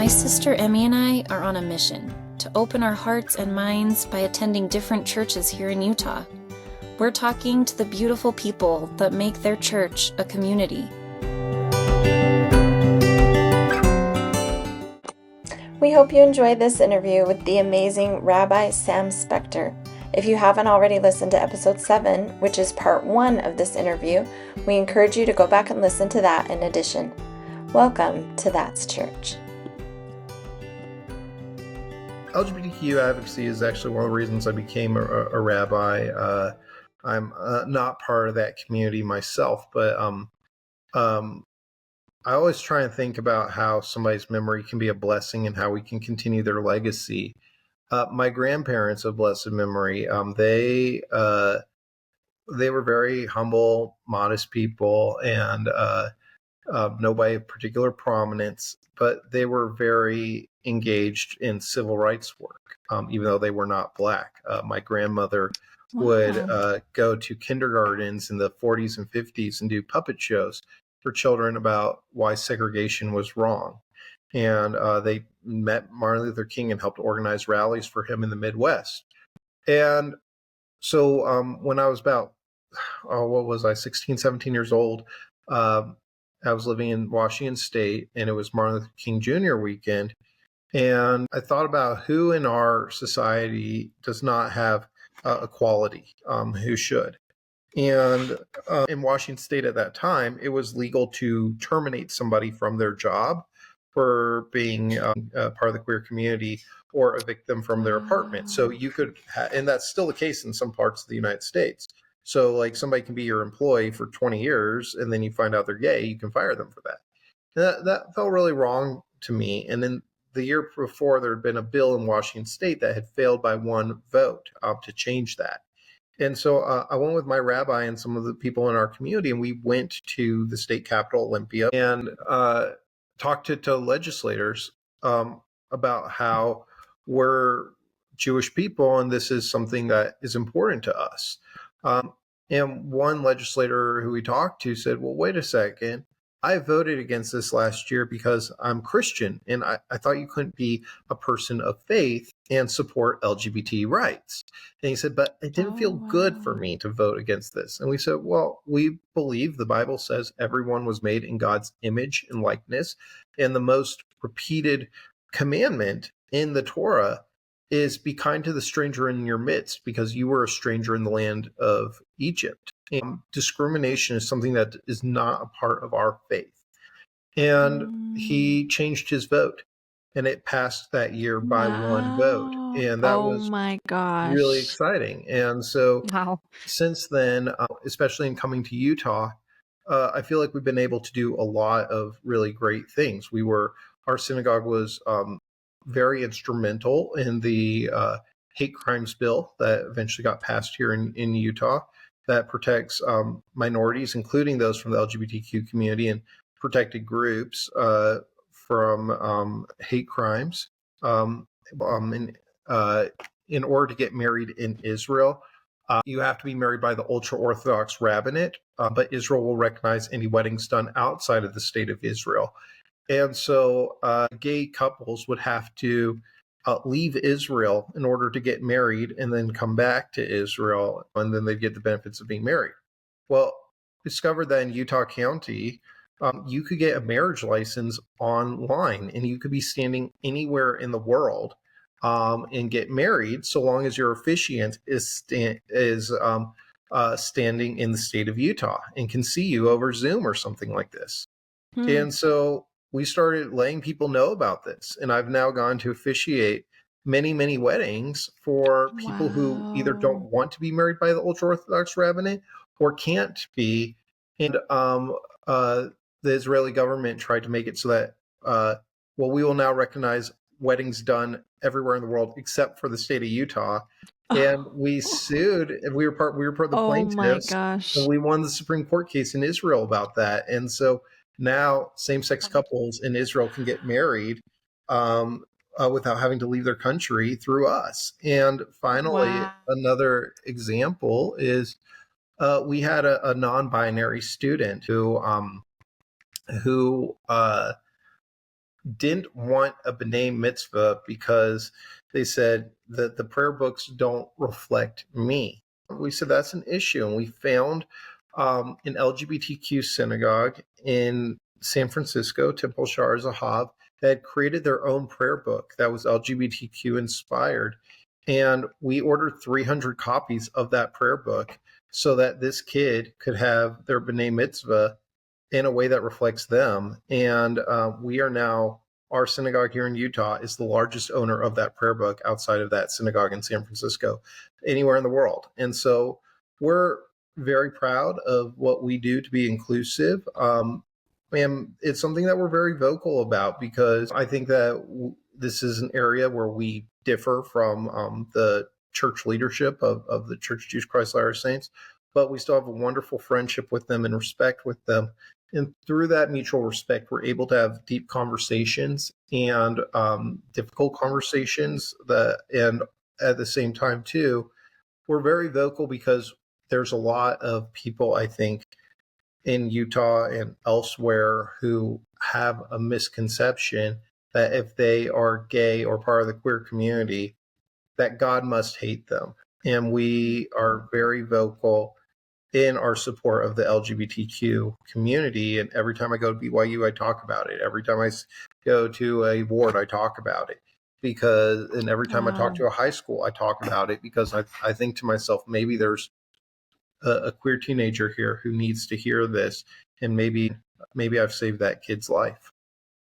sister Emmy and I are on a mission to open our hearts and minds by attending different churches here in Utah. We're talking to the beautiful people that make their church a community. We hope you enjoyed this interview with the amazing Rabbi Sam Spector. If you haven't already listened to episode 7, which is part 1 of this interview, we encourage you to go back and listen to that in addition. Welcome to That's Church. LGBTQ advocacy is actually one of the reasons I became a rabbi. I'm not part of that community myself, but I always try and think about how somebody's memory can be a blessing and how we can continue their legacy. My grandparents of blessed memory, they were very humble, modest people, and nobody of particular prominence, but they were very engaged in civil rights work, even though they were not Black. My grandmother would go to kindergartens in the 40s and 50s and do puppet shows for children about why segregation was wrong. And they met Martin Luther King and helped organize rallies for him in the Midwest. And so when I was about, 16, 17 years old, I was living in Washington State, and it was Martin Luther King Jr. weekend. And I thought about who in our society does not have equality, who should. And in Washington State at that time, it was legal to terminate somebody from their job for being part of the queer community or evict them from their apartment. So you could, and that's still the case in some parts of the United States. So like somebody can be your employee for 20 years and then you find out they're gay, you can fire them for that. That felt really wrong to me. And then the year before, there had been a bill in Washington State that had failed by one vote to change that. And so I went with my rabbi and some of the people in our community, and we went to the state capitol, Olympia, and talked to legislators about how we're Jewish people, and this is something that is important to us. And one legislator who we talked to said, well, wait a second. I voted against this last year because I'm Christian, and I thought you couldn't be a person of faith and support LGBT rights. And he said, but it didn't feel good for me to vote against this. And we said, well, we believe the Bible says everyone was made in God's image and likeness. And the most repeated commandment in the Torah is be kind to the stranger in your midst, because you were a stranger in the land of Egypt. And discrimination is something that is not a part of our faith. And he changed his vote, and it passed that year by one vote. And that was my gosh, really exciting. And so since then, especially in coming to Utah, I feel like we've been able to do a lot of really great things. Our synagogue was very instrumental in the hate crimes bill that eventually got passed here in Utah that protects minorities, including those from the LGBTQ community and protected groups from hate crimes. In order to get married in Israel, you have to be married by the ultra-Orthodox rabbinate, but Israel will recognize any weddings done outside of the state of Israel. And so gay couples would have to leave Israel in order to get married and then come back to Israel, and then they'd get the benefits of being married. Well, discovered that in Utah County, you could get a marriage license online, and you could be standing anywhere in the world and get married, so long as your officiant is standing in the state of Utah and can see you over Zoom or something like this. And so we started letting people know about this, and I've now gone to officiate many, many weddings for people who either don't want to be married by the ultra-Orthodox rabbinate or can't be. And the Israeli government tried to make it so that, we will now recognize weddings done everywhere in the world except for the state of Utah. And we sued, and we were part of the plaintiffs. Oh my gosh. And we won the Supreme Court case in Israel about that. And so now same-sex couples in Israel can get married without having to leave their country through us. And finally, another example is we had a non-binary student who didn't want a B'nai mitzvah because they said that the prayer books don't reflect me. We said that's an issue, and we found an LGBTQ synagogue in San Francisco, Temple Shar Zahav, that had created their own prayer book that was LGBTQ inspired. And we ordered 300 copies of that prayer book so that this kid could have their B'nai mitzvah in a way that reflects them. And we are now, our synagogue here in Utah is the largest owner of that prayer book outside of that synagogue in San Francisco, anywhere in the world. And so we're very proud of what we do to be inclusive. And it's something that we're very vocal about, because I think that this is an area where we differ from the church leadership of the Church of Jesus Christ of Latter-day Saints, but we still have a wonderful friendship with them and respect with them. And through that mutual respect, we're able to have deep conversations and difficult conversations. And at the same time, too, we're very vocal because there's a lot of people, I think, in Utah and elsewhere who have a misconception that if they are gay or part of the queer community, that God must hate them. And we are very vocal in our support of the LGBTQ community. And every time I go to BYU, I talk about it. Every time I go to a ward, I talk about it. And every time I talk to a high school, I talk about it, because I think to myself, maybe there's a queer teenager here who needs to hear this, and maybe I've saved that kid's life.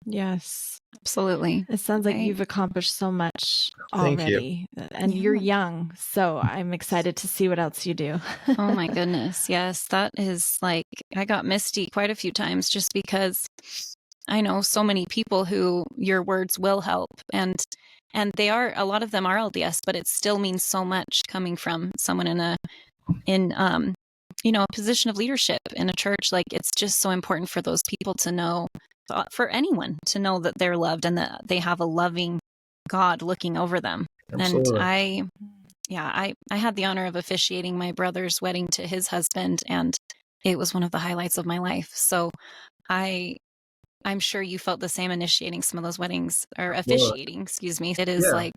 Yes, absolutely. It sounds like you've accomplished so much already. And you're young, so I'm excited to see what else you do. Oh my goodness. Yes, that is like, I got misty quite a few times just because I know so many people who your words will help, and they are, a lot of them are LDS, but it still means so much coming from someone in a position of leadership in a church. Like, it's just so important for those people to know, for anyone to know that they're loved and that they have a loving God looking over them. Absolutely. And I had the honor of officiating my brother's wedding to his husband, and it was one of the highlights of my life. So I'm sure you felt the same initiating some of those weddings, or officiating, excuse me. It is like,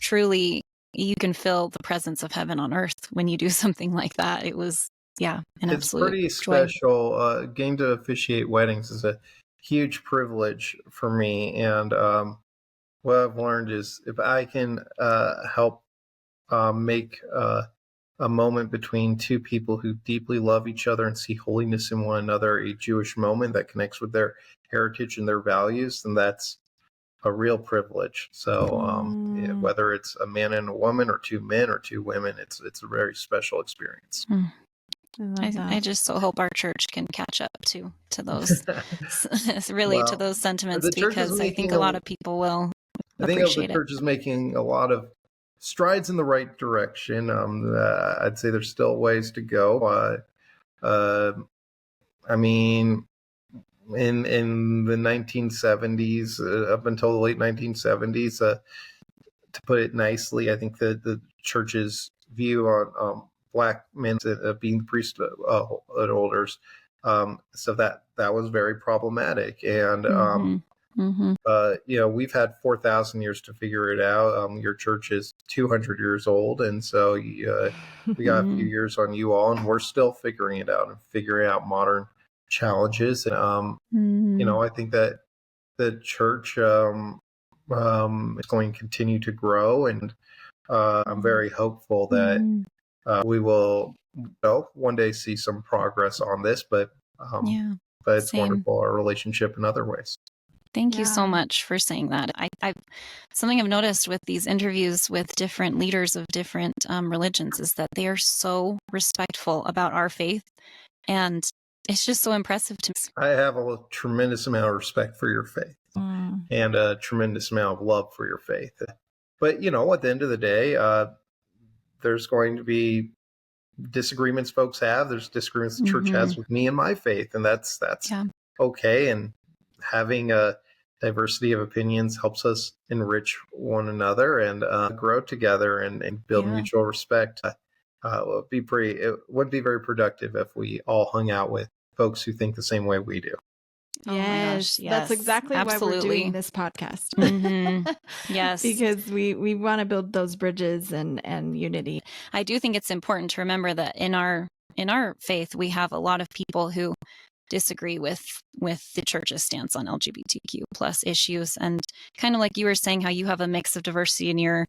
truly, you can feel the presence of heaven on earth when you do something like that. It was, an absolute pretty joy. special. Getting to officiate weddings is a huge privilege for me. And what I've learned is, if I can help make a moment between two people who deeply love each other and see holiness in one another, a Jewish moment that connects with their heritage and their values, then that's a real privilege. So whether it's a man and a woman, or two men or two women, it's a very special experience. I just so hope our church can catch up to those to those sentiments, because I think a lot of people will appreciate it. The church is making a lot of strides in the right direction. I'd say there's still ways to go. I mean, in the 1970s, up until the late 1970s, to put it nicely, I think the church's view on Black men being priesthood holders, so that was very problematic. And we've had 4,000 years to figure it out. Your church is 200 years old, and so we got a few years on you all, and we're still figuring it out and figuring out modern challenges. And I think that the church is going to continue to grow, and I'm very hopeful that we will one day see some progress on this. But it's wonderful, our relationship in other ways. Thank you so much for saying that. Something I've noticed with these interviews with different leaders of different religions is that they are so respectful about our faith, and it's just so impressive to me. I have a tremendous amount of respect for your faith and a tremendous amount of love for your faith. But, at the end of the day, there's going to be disagreements folks have. There's disagreements the church has with me and my faith, and that's okay. And having a diversity of opinions helps us enrich one another and grow together and build mutual respect. It would be very productive if we all hung out with folks who think the same way we do. Oh my gosh, That's yes, exactly why we're absolutely. doing this podcast. Yes. Because we want to build those bridges and unity. I do think it's important to remember that in our faith, we have a lot of people who disagree with the church's stance on LGBTQ plus issues. And kind of like you were saying, how you have a mix of diversity in your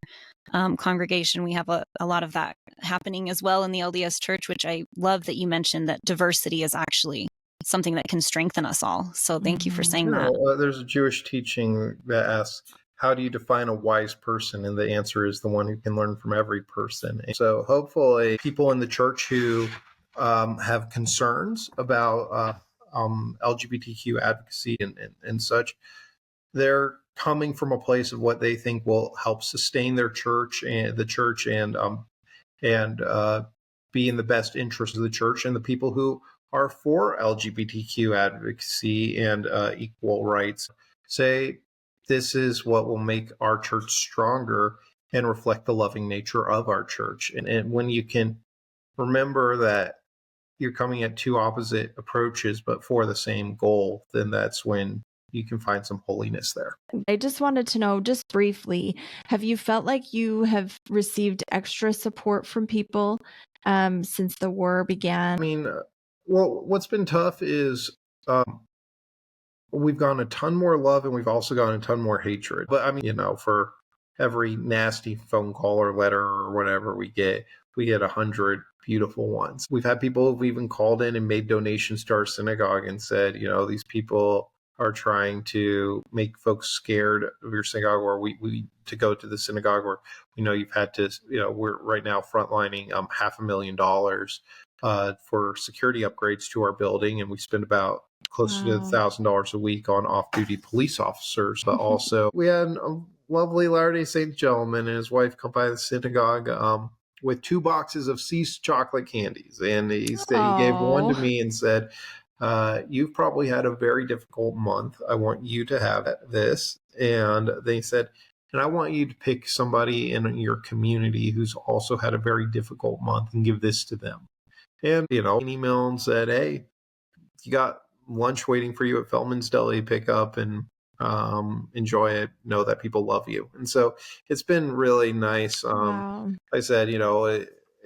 congregation, we have a lot of that happening as well in the LDS church, which I love that you mentioned that diversity is actually something that can strengthen us all. So thank you for saying that. There's a Jewish teaching that asks, how do you define a wise person? And the answer is the one who can learn from every person. And so hopefully people in the church who have concerns about LGBTQ advocacy and such, they're coming from a place of what they think will help sustain their church and the church and be in the best interest of the church and the people who are for LGBTQ advocacy and equal rights. Say, this is what will make our church stronger and reflect the loving nature of our church. And when you can remember that you're coming at two opposite approaches, but for the same goal, then that's when you can find some holiness there. I just wanted to know, just briefly, have you felt like you have received extra support from people since the war began? I mean, well, what's been tough is we've gotten a ton more love and we've also gotten a ton more hatred. But I mean, for every nasty phone call or letter or whatever we get 100 beautiful ones. We've had people who've even called in and made donations to our synagogue and said, these people are trying to make folks scared of your synagogue, or we to go to the synagogue, or you've had to, we're right now frontlining $500,000 for security upgrades to our building, and we spend about close to $1,000 a week on off-duty police officers. But also, we had a lovely Latter-day Saint gentleman and his wife come by the synagogue with 2 boxes of Cease chocolate candies, and he gave one to me and said, you've probably had a very difficult month. I want you to have this. And they said, and I want you to pick somebody in your community who's also had a very difficult month and give this to them. And, an email and said, hey, you got lunch waiting for you at Feldman's Deli, pick up and enjoy it. Know that people love you. And so it's been really nice. I said,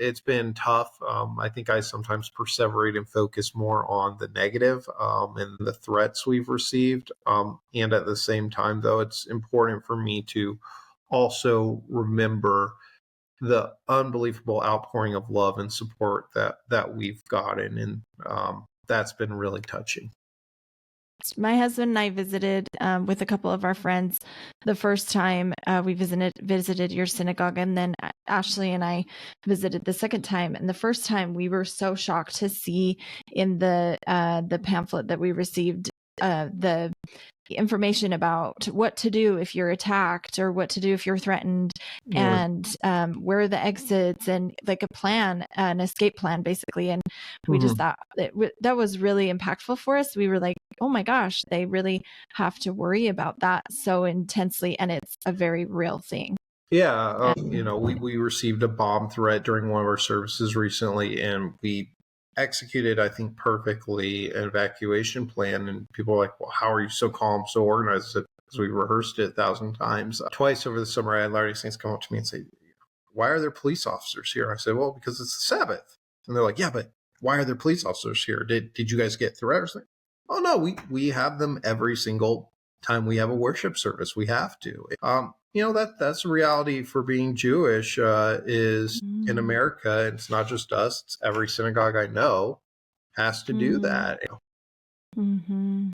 it's been tough. I think I sometimes perseverate and focus more on the negative and the threats we've received. And at the same time, though, it's important for me to also remember the unbelievable outpouring of love and support that we've gotten. And that's been really touching. My husband and I visited with a couple of our friends. The first time we visited your synagogue, and then Ashley and I visited the second time. And the first time we were so shocked to see in the pamphlet that we received the information about what to do if you're attacked or what to do if you're threatened, and where are the exits, and like a plan, an escape plan, basically. And we just thought that was really impactful for us. We were like, oh my gosh, they really have to worry about that so intensely, and it's a very real thing. Yeah, we received a bomb threat during one of our services recently, and we executed, I think, perfectly an evacuation plan. And people are like, well, how are you so calm, so organized? I said, because we rehearsed it 1,000 times. Twice over the summer, I had Latter-day Saints come up to me and say, why are there police officers here? I said, well, because it's the Sabbath. And they're like, yeah, but why are there police officers here? Did you guys get threats? Oh, no, we have them every single time we have a worship service. We have to. That's a reality for being Jewish is in America. It's not just us. It's every synagogue I know has to do that. Mm-hmm.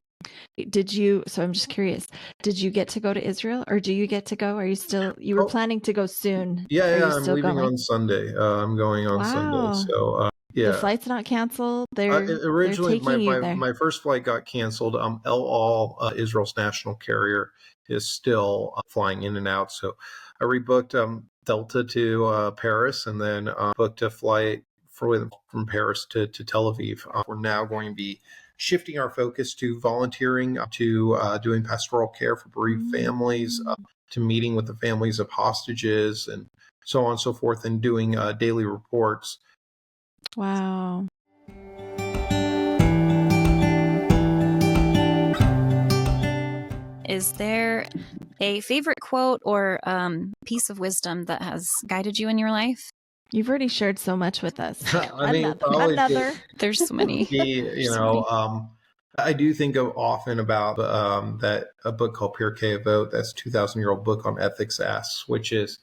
So I'm just curious, did you get to go to Israel, or do you get to go? Are you still, you were planning to go soon? Yeah, I'm leaving on Sunday. I'm going on Sunday. So, yeah. The flight's not canceled. Originally, they're taking you there. My first flight got canceled. El Al, Israel's national carrier, is still flying in and out. So I rebooked Delta to Paris, and then booked a flight from Paris to Tel Aviv. We're now going to be shifting our focus to volunteering, to doing pastoral care for bereaved families, to meeting with the families of hostages, and so on and so forth, and doing daily reports. Wow. is there a favorite quote or piece of wisdom that has guided you in your life? You've already shared so much with us. I mean, probably There's so many. I do think often about that a book called Pirkei Avot, that's a 2,000-year-old book on ethics asks, which is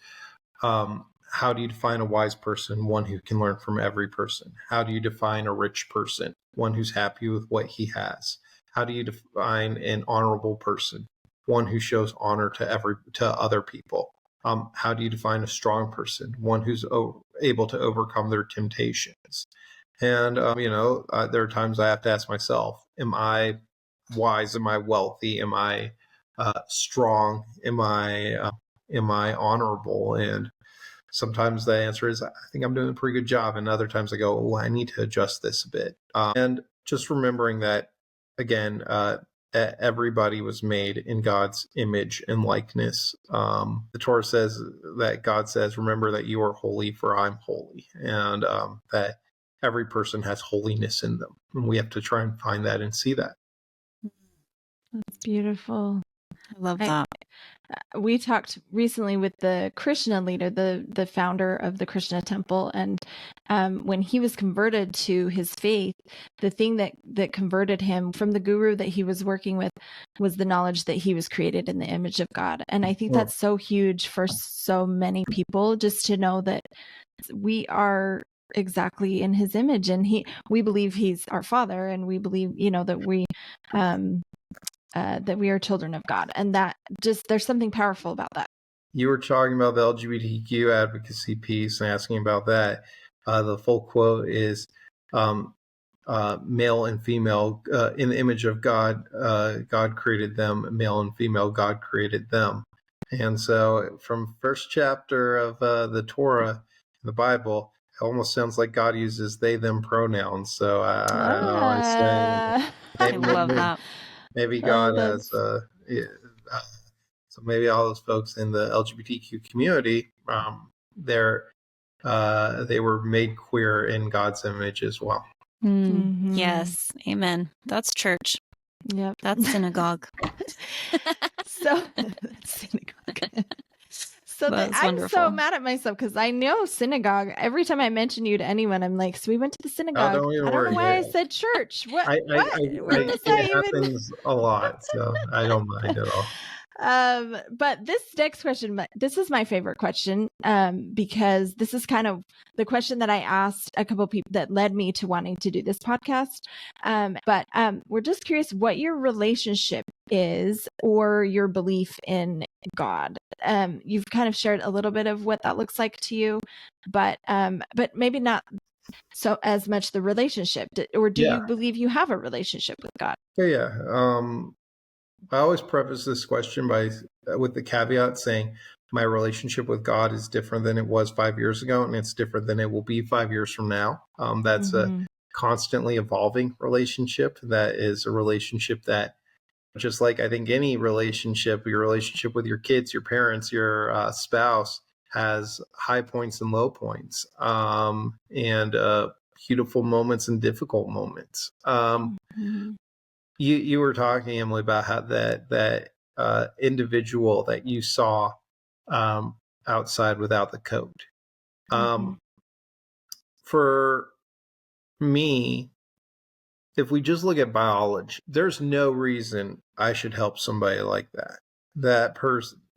how do you define a wise person? One who can learn from every person. How do you define a rich person? One who's happy with what he has. How do you define an honorable person? One who shows honor to other people. How do you define a strong person? One who's able to overcome their temptations. And, there are times I have to ask myself, am I wise? Am I wealthy? Am I strong? Am I honorable? And sometimes the answer is, I think I'm doing a pretty good job. And other times I go, oh, I need to adjust this a bit. And just remembering that, again, everybody was made in God's image and likeness. The Torah says that God says, remember that you are holy, for I'm holy. And that every person has holiness in them. And we have to try and find that and see that. That's beautiful. I love that. We talked recently with the Krishna leader, the founder of the Krishna temple. And when he was converted to his faith, the thing that converted him from the guru that he was working with was the knowledge that he was created in the image of God. And I think that's so huge for so many people, just to know that we are exactly in his image, and we believe he's our father, and we believe, that we are children of God, and that just, there's something powerful about that. You were talking about the LGBTQ advocacy piece and asking about that. The full quote is male and female in the image of God. God created them, male and female. God created them. And so, from first chapter of the Torah, the Bible, it almost sounds like God uses they them pronouns. So I say, I love that. Maybe God has, so maybe all those folks in the LGBTQ community, they were made queer in God's image as well. Mm-hmm. Yes, amen. That's church. Yep, that's synagogue. Synagogue. I'm so mad at myself because I know synagogue. Every time I mention you to anyone, I'm like, so we went to the synagogue. Don't I don't know why I said church. What? It happens a lot, so I don't mind at all. But this next question, this is my favorite question, because this is kind of the question that I asked a couple of people that led me to wanting to do this podcast. But we're just curious what your relationship is, or your belief in God. You've kind of shared a little bit of what that looks like to you, but maybe not so as much the relationship. Or do you believe you have a relationship with God? Yeah. I always preface this question with the caveat saying my relationship with God is different than it was 5 years ago, and it's different than it will be 5 years from now. That's a constantly evolving relationship. That is a relationship that, just like I think any relationship, your relationship with your kids, your parents, your spouse, has high points and low points, and beautiful moments and difficult moments. You were talking, Emily, about how that individual that you saw outside without the coat. For me, if we just look at biology, there's no reason I should help somebody like that. That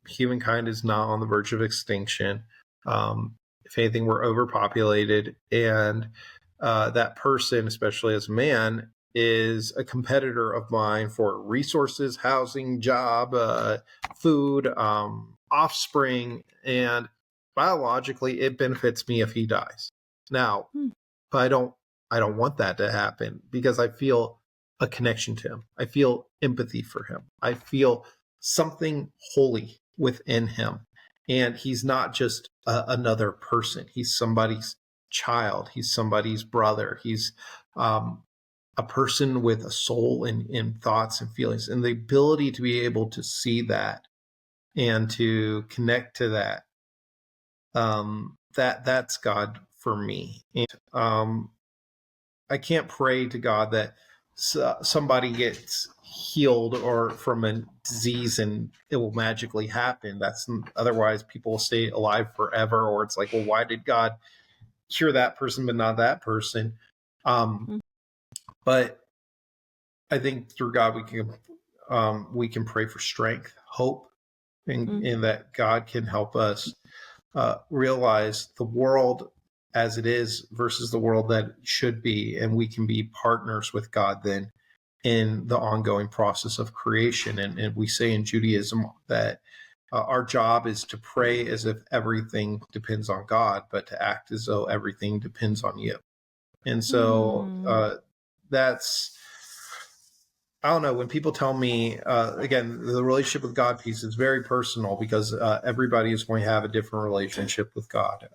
humankind is not on the verge of extinction. If anything, we're overpopulated, and that person, especially as a man, is a competitor of mine for resources, housing, job, food, offspring, and biologically it benefits me if he dies. Now, but I don't want that to happen, because I feel a connection to him. I feel empathy for him. I feel something holy within him. And he's not just another person. He's somebody's child. He's somebody's brother. He's a person with a soul and thoughts and feelings, and the ability to be able to see that and to connect to that. That's God for me. And I can't pray to God that somebody gets healed or from a disease and it will magically happen. That's otherwise people will stay alive forever. Or it's like, well, why did God cure that person but not that person? But I think through God we can pray for strength, hope, and that God can help us realize the world as it is versus the world that it should be, and we can be partners with God then in the ongoing process of creation. And we say in Judaism that our job is to pray as if everything depends on God, but to act as though everything depends on you. And so that's, I don't know, when people tell me, again, the relationship with God piece is very personal because everybody is going to have a different relationship with God,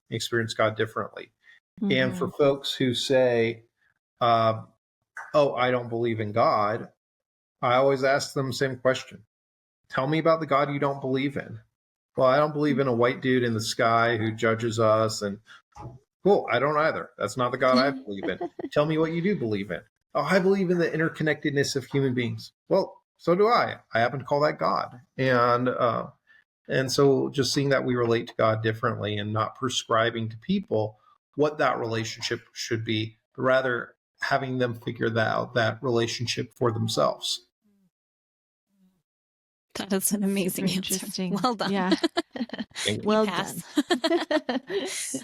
experience God differently. And for folks who say, oh, I don't believe in God, I always ask them the same question. Tell me about the God you don't believe in. Well, I don't believe in a white dude in the sky who judges us. And cool, I don't either. That's not the God I believe in. Tell me what you do believe in. Oh, I believe in the interconnectedness of human beings. Well, so do I. I happen to call that God. And so just seeing that we relate to God differently and not prescribing to people what that relationship should be, but rather having them figure that relationship for themselves. That is an amazing answer. Interesting. Well done. Yeah. Well pass. done.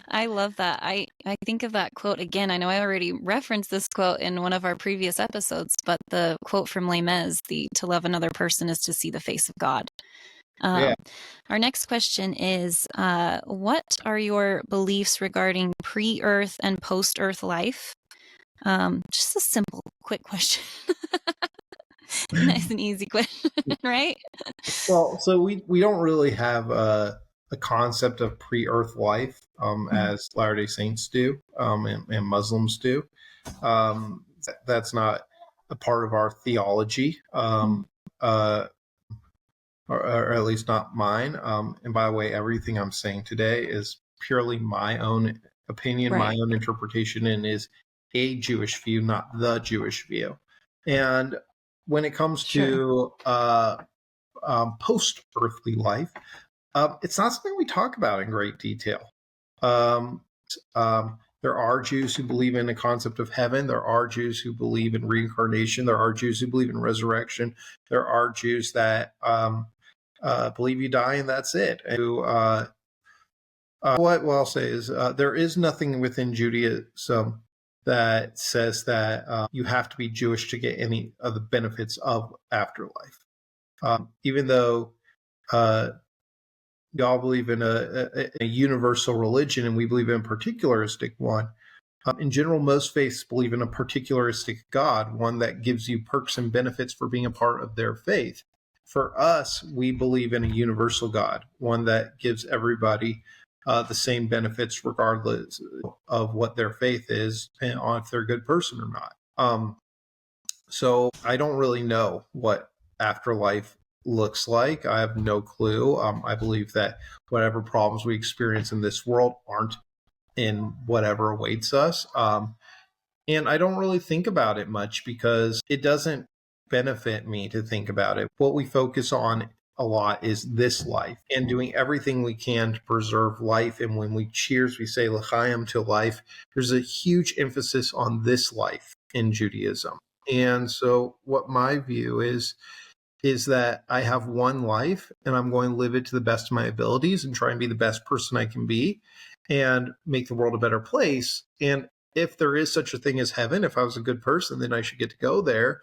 I love that. I think of that quote again. I know I already referenced this quote in one of our previous episodes, but the quote from Les Mis, to love another person is to see the face of God. Our next question is, what are your beliefs regarding pre-Earth and post-Earth life? Just a simple, quick question. Nice and easy question, right? Well, so we don't really have a concept of pre-Earth life as Latter-day Saints do and Muslims do. That's not a part of our theology, or at least not mine. And by the way, everything I'm saying today is purely my own opinion, my own interpretation, and is a Jewish view, not the Jewish view. And when it comes to post-earthly life, it's not something we talk about in great detail. There are Jews who believe in the concept of heaven. There are Jews who believe in reincarnation. There are Jews who believe in resurrection. There are Jews that believe you die and that's it. What I'll say is there is nothing within Judaism that says that you have to be Jewish to get any of the benefits of afterlife. Even though we all believe in a universal religion and we believe in a particularistic one, in general, most faiths believe in a particularistic God, one that gives you perks and benefits for being a part of their faith. For us, we believe in a universal God, one that gives everybody the same benefits regardless of what their faith is and if they're a good person or not. So I don't really know what afterlife looks like. I have no clue. I believe that whatever problems we experience in this world aren't in whatever awaits us. And I don't really think about it much because it doesn't benefit me to think about it. What we focus on a lot is this life and doing everything we can to preserve life. And when we cheers, we say l'chaim, to life. There's a huge emphasis on this life in Judaism. And so what my view is that I have one life and I'm going to live it to the best of my abilities and try and be the best person I can be and make the world a better place. And if there is such a thing as heaven, if I was a good person, then I should get to go there.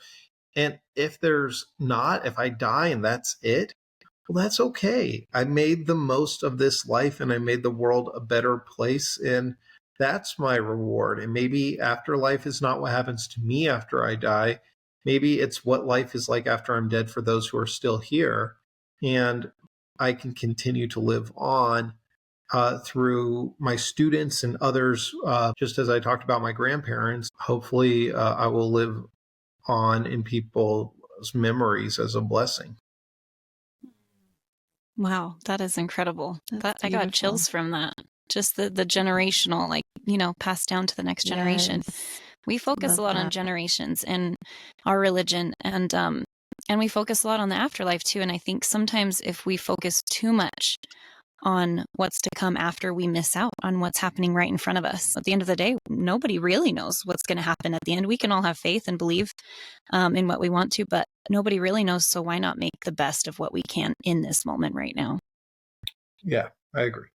And if there's not, if I die and that's it, well, that's okay. I made the most of this life and I made the world a better place. And that's my reward. And maybe afterlife is not what happens to me after I die. Maybe it's what life is like after I'm dead for those who are still here. And I can continue to live on through my students and others. Just as I talked about my grandparents, hopefully I will live on in people's memories as a blessing. Wow, that is incredible. That's I got chills from that. Just the generational, passed down to the next generation. We focus Love a lot on that. generations and our religion, and we focus a lot on the afterlife too. And I think sometimes if we focus too much on what's to come after, we miss out on what's happening right in front of us. At the end of the day, nobody really knows what's going to happen at the end. We can all have faith and believe in what we want to, but nobody really knows. So why not make the best of what we can in this moment right now? Yeah, I agree.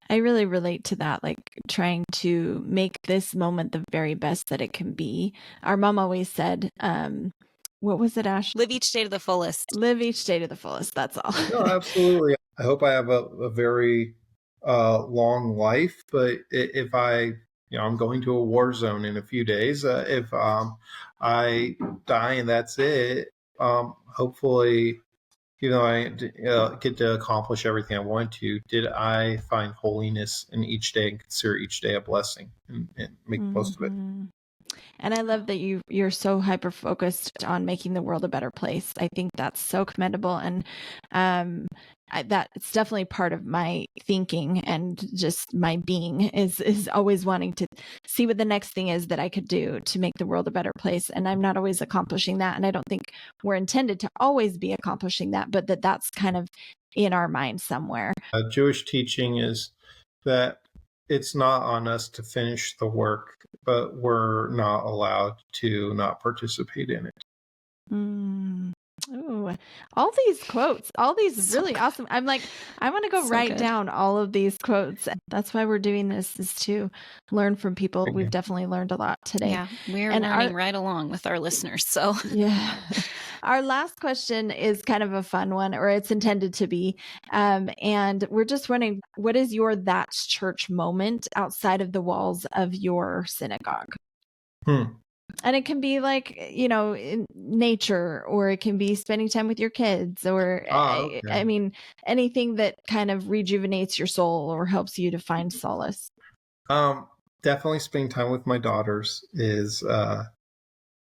I really relate to that, like trying to make this moment the very best that it can be. Our mom always said, what was it, Ash? Live each day to the fullest. Live each day to the fullest. That's all. No, absolutely. I hope I have a very long life, but if I'm going to a war zone in a few days. If I die and that's it, hopefully, I get to accomplish everything I want to. Did I find holiness in each day and consider each day a blessing and make the most of it? And I love that you're so hyper focused on making the world a better place. I think that's so commendable, and that it's definitely part of my thinking and just my being is always wanting to see what the next thing is that I could do to make the world a better place. And I'm not always accomplishing that, and I don't think we're intended to always be accomplishing that, but that's kind of in our mind somewhere. Jewish teaching is that it's not on us to finish the work, but we're not allowed to not participate in it. Ooh, all these quotes, all these really awesome. I'm like, I want to go write down all of these quotes. That's why we're doing this, is to learn from people. We've definitely learned a lot today. Yeah, we're learning right along with our listeners. So yeah. Our last question is kind of a fun one, or it's intended to be. And we're just wondering, what is your that's church moment outside of the walls of your synagogue? And it can be like, in nature, or it can be spending time with your kids, or Okay. I mean, anything that kind of rejuvenates your soul or helps you to find solace. Definitely spending time with my daughters is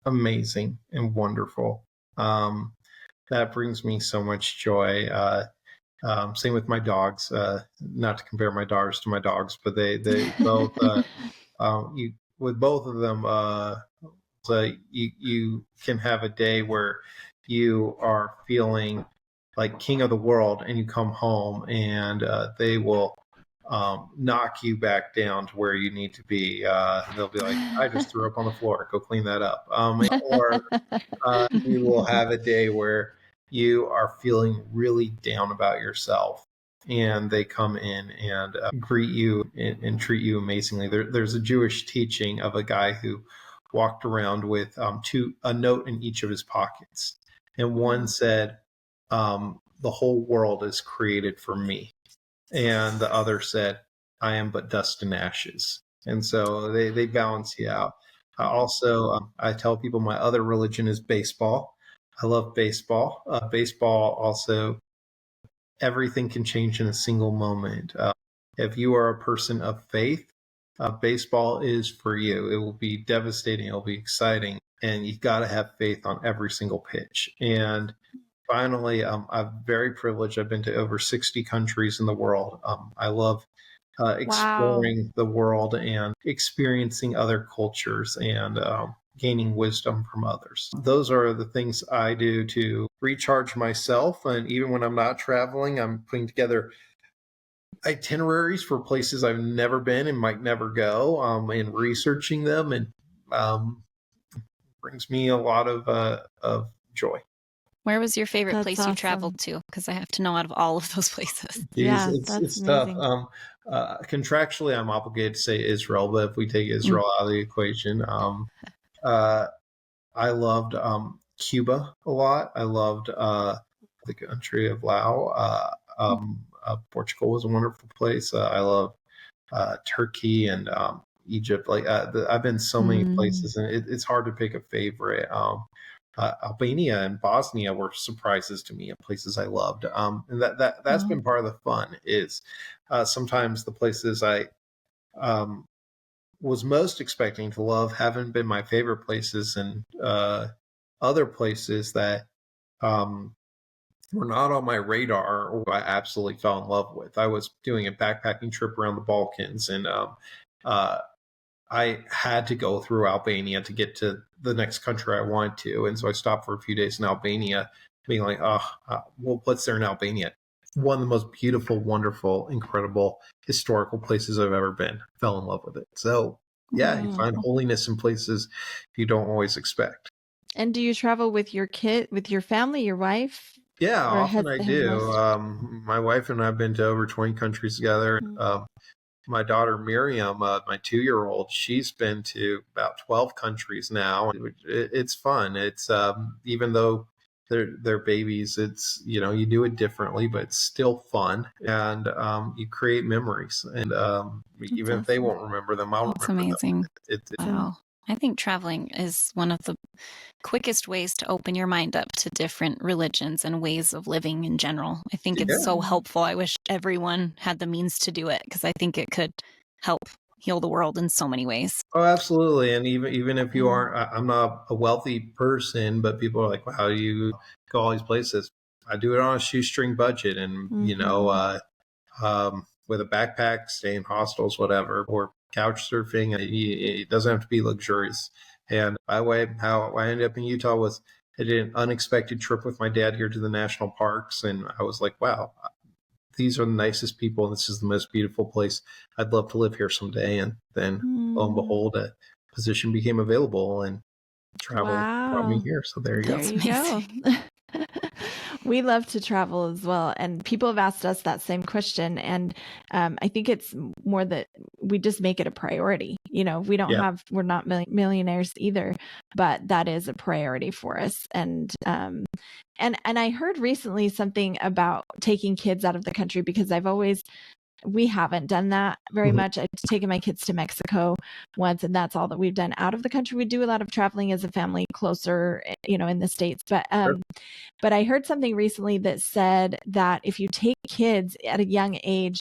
amazing and wonderful. That brings me so much joy. Same with my dogs. Not to compare my daughters to my dogs, but they both. With both of them, you can have a day where you are feeling like king of the world, and you come home and they will knock you back down to where you need to be. They'll be like, I just threw up on the floor, go clean that up. Or you will have a day where you are feeling really down about yourself, and they come in and greet you and treat you amazingly. There's a Jewish teaching of a guy who walked around with a note in each of his pockets, and one said, the whole world is created for me, and the other said, I am but dust and ashes. And so they balance you out. Also, I tell people my other religion is baseball. I love baseball. Baseball also, everything can change in a single moment. If you are a person of faith, baseball is for you. It will be devastating. It will be exciting. And you've got to have faith on every single pitch. And finally, I'm very privileged. I've been to over 60 countries in the world. I love exploring the world and experiencing other cultures and gaining wisdom from others. Those are the things I do to recharge myself. And even when I'm not traveling, I'm putting together itineraries for places I've never been and might never go, and researching them, and brings me a lot of joy. Where was your favorite place you traveled to? Because I have to know out of all of those places. Yeah, it's tough. Contractually, I'm obligated to say Israel, but if we take Israel out of the equation, I loved Cuba a lot. I loved the country of Laos. Portugal was a wonderful place. I love Turkey and Egypt. I've been so many places, and it's hard to pick a favorite. Albania and Bosnia were surprises to me, and places I loved. And that's been part of the fun, is sometimes the places I was most expecting to love haven't been my favorite places, and other places that were not on my radar or I absolutely fell in love with. I was doing a backpacking trip around the Balkans, and I had to go through Albania to get to the next country I wanted to. And so I stopped for a few days in Albania, being like, well, what's there in Albania? One of the most beautiful, wonderful, incredible historical places I've ever been. Fell in love with it. So yeah, you find holiness in places you don't always expect. And do you travel with your kid, with your family, your wife? Yeah, Or often I do. most- My wife and I have been to over 20 countries together. My daughter Miriam, my 2-year-old, she's been to about 12 countries now. It's fun. It's even though they're babies, it's, you know, you do it differently, but it's still fun, and you create memories. And even if they won't remember them, I'll That's remember amazing. them. Wow. I think traveling is one of the quickest ways to open your mind up to different religions and ways of living in general. I think it's so helpful. I wish everyone had the means to do it, because I think it could help heal the world in so many ways. Oh, absolutely. And even if you aren't, I'm not a wealthy person, but people are like, well, how do you go all these places? I do it on a shoestring budget, and you know, with a backpack, stay in hostels, whatever, or couch surfing. It doesn't have to be luxurious. And by the way, how I ended up in Utah was I did an unexpected trip with my dad here to the national parks, and I was like, wow, these are the nicest people, and this is the most beautiful place. I'd love to live here someday. And then, lo and behold, a position became available, and travel brought me here. So there you go. There you go. We love to travel as well. And people have asked us that same question. And I think it's more that we just make it a priority. You know, we don't have, we're not millionaires either, but that is a priority for us. And I heard recently something about taking kids out of the country, because we haven't done that very much. I've taken my kids to Mexico once, and that's all that we've done out of the country. We do a lot of traveling as a family closer, you know, in the States. But I heard something recently that said that if you take kids at a young age,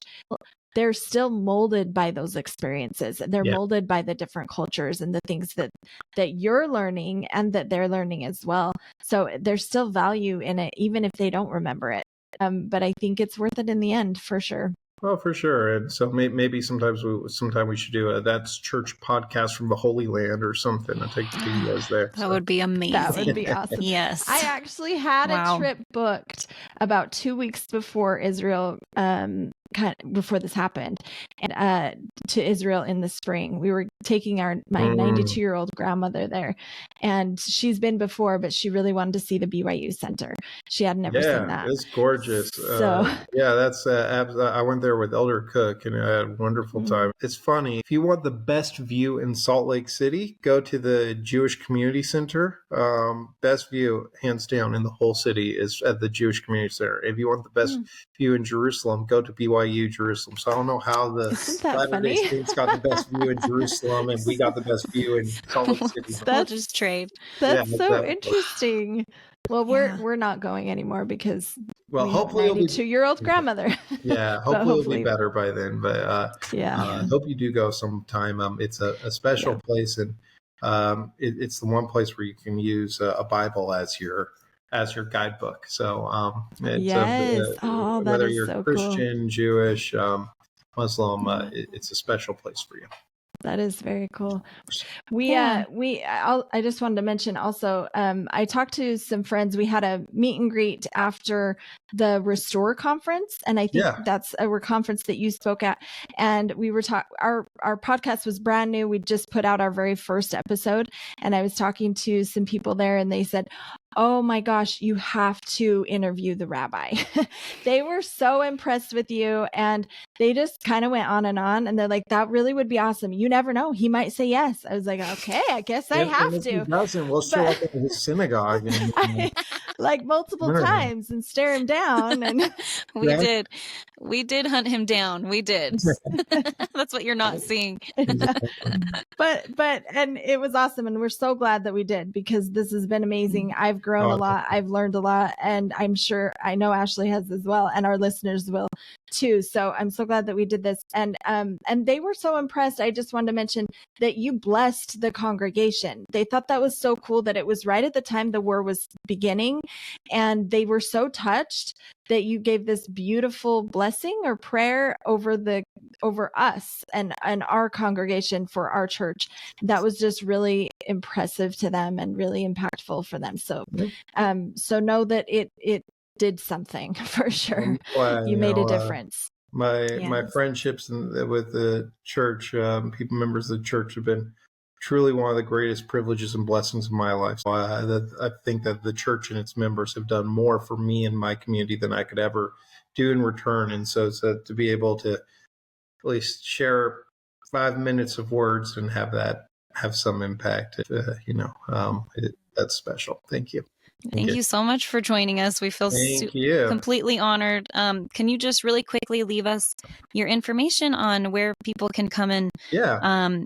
they're still molded by those experiences. They're molded by the different cultures and the things that you're learning and that they're learning as well. So there's still value in it, even if they don't remember it. But I think it's worth it in the end, for sure. Oh, for sure. And so maybe sometime we should do a That's Church podcast from the Holy Land or something. I'll take the videos there. That would be amazing. That would be awesome. Yes. I actually had a trip booked about 2 weeks before Israel, before this happened, and to Israel in the spring. We were taking my 92-year-old grandmother there, and she's been before, but she really wanted to see the BYU Center. She had never seen that. It's gorgeous. So that's I went there with Elder Cook, and I had a wonderful time. It's funny, if you want the best view in Salt Lake City, go to the Jewish Community Center. Best view, hands down, in the whole city is at the Jewish Community Center. If you want the best view in Jerusalem, go to BYU Jerusalem. So I don't know how the Latter-day Saints got the best view in Jerusalem, and we got the best view in Salt Lake City. We'll just trade. That's so interesting. Well, we're not going anymore because hopefully have a 92-year-old grandmother. Hopefully it'll be better by then. But I hope you do go sometime. It's a special place, and it's the one place where you can use a Bible as your guidebook. So whether you're so Christian, cool. Jewish, Muslim, it's a special place for you. That is very cool. I just wanted to mention also, I talked to some friends. We had a meet and greet after the Restore conference. And I think that's a conference that you spoke at. And we were our podcast was brand new. We just put out our very first episode. And I was talking to some people there, and they said, oh my gosh, you have to interview the rabbi. They were so impressed with you, and they just kind of went on, and they're like, that really would be awesome. You never know. He might say yes. I was like, okay, I guess I have to. If he doesn't, we'll show up at his synagogue. Like multiple times and stare him down. And we did hunt him down. We did. That's what you're not seeing. But it was awesome. And we're so glad that we did, because this has been amazing. I've grown a lot. I've learned a lot. And I know Ashley has as well. And our listeners too. So I'm so glad that we did this. And they were so impressed. I just wanted to mention that you blessed the congregation. They thought that was so cool that it was right at the time the war was beginning. And they were so touched that you gave this beautiful blessing or prayer over us and our congregation for our church. That was just really impressive to them and really impactful for them. So, so know that it did something for sure. You made a difference. My friendships with the church, people, members of the church, have been truly one of the greatest privileges and blessings of my life. So I think that the church and its members have done more for me and my community than I could ever do in return. And so to be able to at least share 5 minutes of words and have some impact, that's special. Thank you. Thank you so much for joining us. We feel completely honored. Can you just really quickly leave us your information on where people can come and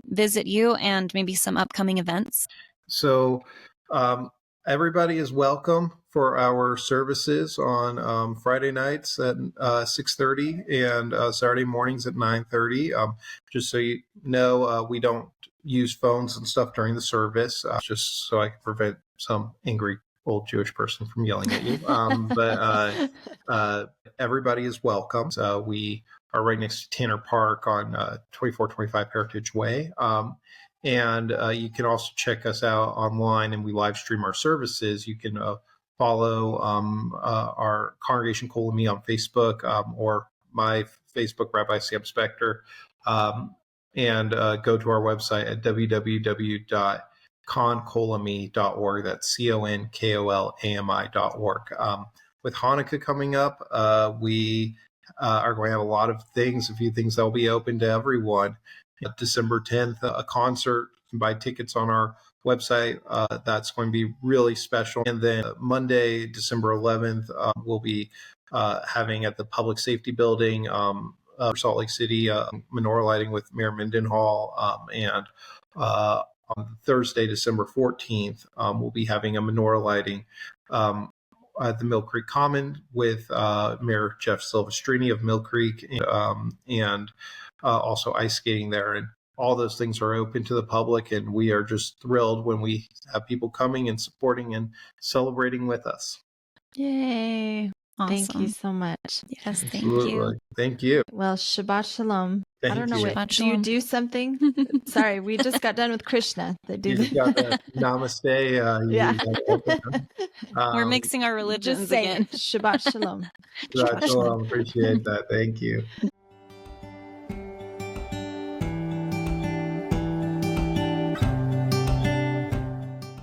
visit you and maybe some upcoming events? So everybody is welcome for our services on Friday nights at 6:30 and Saturday mornings at 9:30. Just so you know, we don't use phones and stuff during the service, just so I can prevent some angry old Jewish person from yelling at you. But everybody is welcome. We are right next to Tanner Park on 2425 Heritage Way. And you can also check us out online, and we live stream our services. You can follow our Congregation Kol Ami on Facebook, or my Facebook, Rabbi Sam Spector, and go to our website at www.conkolami.org. That's CONKOLAMI.org. With Hanukkah coming up, we are going to have a few things that will be open to everyone. December 10th, a concert. You can buy tickets on our website. That's going to be really special. And then Monday, December 11th, we'll be having at the Public Safety Building, Salt Lake City, menorah lighting with Mayor Mendenhall. And on Thursday, December 14th, we'll be having a menorah lighting at the Mill Creek Common with Mayor Jeff Silvestrini of Mill Creek, and also ice skating there. And all those things are open to the public, and we are just thrilled when we have people coming and supporting and celebrating with us. Yay. Awesome. Thank you so much. Yes, thank you. Thank you. Well, Shabbat Shalom. Thank I don't know you. do you do something? Sorry, we just got done with Krishna. You got the namaste. We're mixing our religions just say again. it. Shabbat Shalom. Shabbat Shalom. Appreciate that. Thank you.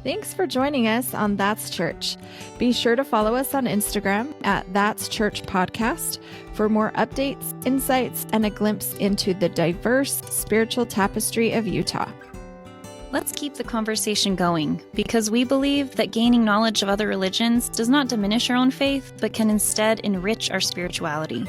Thanks for joining us on That's Church. Be sure to follow us on Instagram at That's Church Podcast for more updates, insights, and a glimpse into the diverse spiritual tapestry of Utah. Let's keep the conversation going, because we believe that gaining knowledge of other religions does not diminish our own faith, but can instead enrich our spirituality.